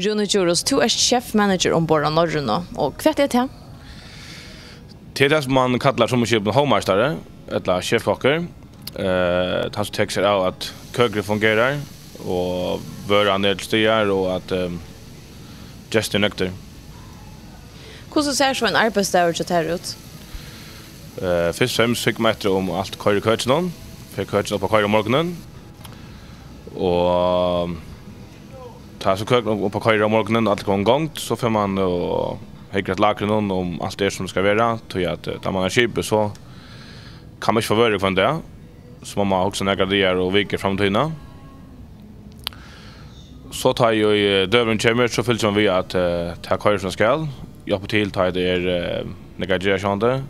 Rune Djuros, du chef-manager ombord av Norge nå, og hva det? Det det som man kallar som en hovmastare, eller chefkocker. Han som tar av at køkere fungerar, og vøra ned til stier, og at gestur nøkter. Hvordan ser så en arbeidsdag til det ut? Først og fremst fikk man etter om alt køyre køyren, fikk køyren opp på køyre om morgenen, og ta så køyren opp på køyre om morgenen, alt går en gang, så får man hegret lakren om alt det som skal være, til at da man skipet så kan man ikke få vøre for det, så må man også negradere og vike fremtiden. Så tar jeg døveren kommer, så fylser man via at ta køyre som skal, hjelpe til til det negradere sånn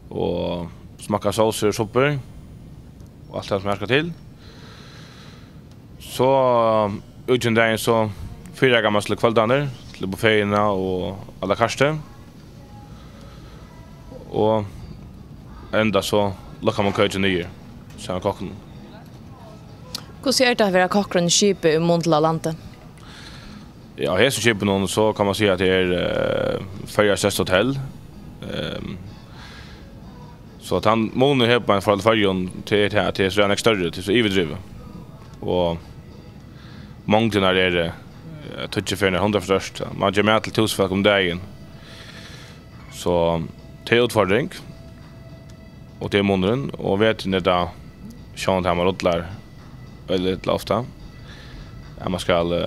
og smakka sauser og supper og alt det som jeg skal til. Så uten dagen så fyrer jeg gammel til kveldene, til buffetene og alla karste. Og enda så lukker man køyre nye, så er kokken. Hvordan er det å være kokkeren i skipet i Mondla landet? Ja, her som skipet noen så kan man si at det Färjas største hotell. Så att han månar här på en fall färjan till att det är så större till så iverdrivet. Och många när det är touch för 100 först. Man gör med till tusfall om dagen. Så det är utfordring. Och det är månaden och vet ni då Sean Hammer rottlar väldigt ofta. Ja, man ska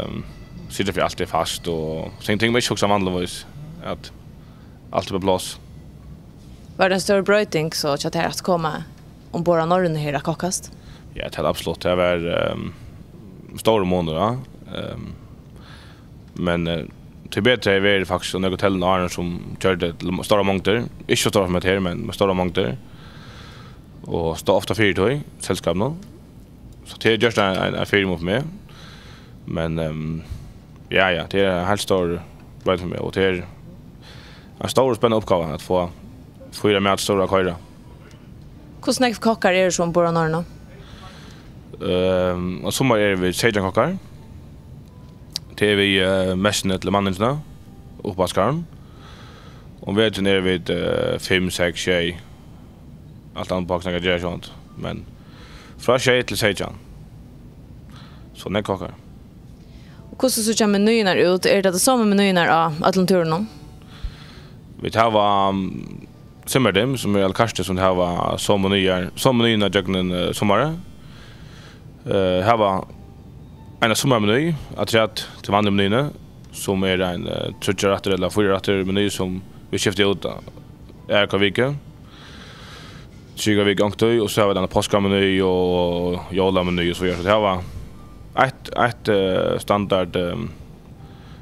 sitta för allt är fast och sen tänker man också vanligtvis att allt är på plats. Var det en stor bröjting så att det att komma ombord av Norge här att kockast? Ja, det är absolut. Det var stora månader, ja. Men till bättre är det faktiskt några hotellen Arne som körde stora mångder. Inte så stora med här, men med stora mångder. Och stå ofta fyrtøy, sällskap nu. Så det är just en fyr mot mig. Men ja, det är en helt stor bröjt för mig. Och det är en stor och spännande uppgave att få fyra med stora köra. Hur snägt kockar är det som bor i Norge? Och sommar är vi 16 kockar. Det är vi mästene till mannarna och på skärm. Och vi är vid 5, 6, 6. Allt annat på snackar jag sånt. Men från 6 till 16. Så när kockar. Och hur så kommer menyerna ut? Är det samma menyerna av Atlanturen? Vi har Simmerdem som är Alkaste som har som menyerna jagnen sommar. Här var en sommarmeny att till vanliga menyerna som är en trutcharatter eller fyrarätter meny som vi skiftar ut vecka. 20 veckor gångtöj och så har vi den påskameny och jolameny och så vidare. Så det här var ett standard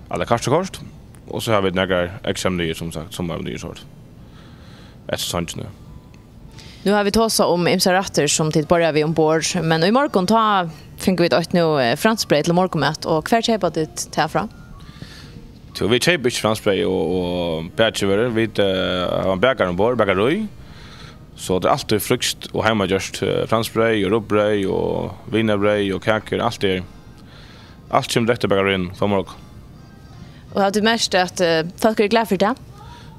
alla kastekort och så har vi några examenyer som sagt sommarmenyer sort. Ett sånt nu. Nu har vi tåsa om imsa rätter som tid börjar vi ombord, men i morgon fick vi ett nu franskbröd till morgonmat och kvar köpa det till fram. Så vi köper franskbröd och bärtjöver, vi har en bägare ombord, bägarröj. Så det är alltid frukt och hemmagjort franskbröd och rubbbröd och wienerbröd och kakor, allt som rätt bägare in för morgon. Och har du märkt att folk är glada för det?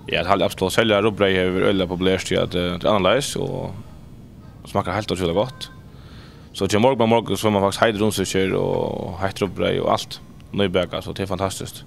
Ja, det har absolut sälja rubbbröd är väldigt populärt till att det är annorlunda och smakar helt otroligt gott. Så till morgon så får man faktiskt hejdrunsiker och hejdrubbbröd och allt nybäkat, så det är fantastiskt.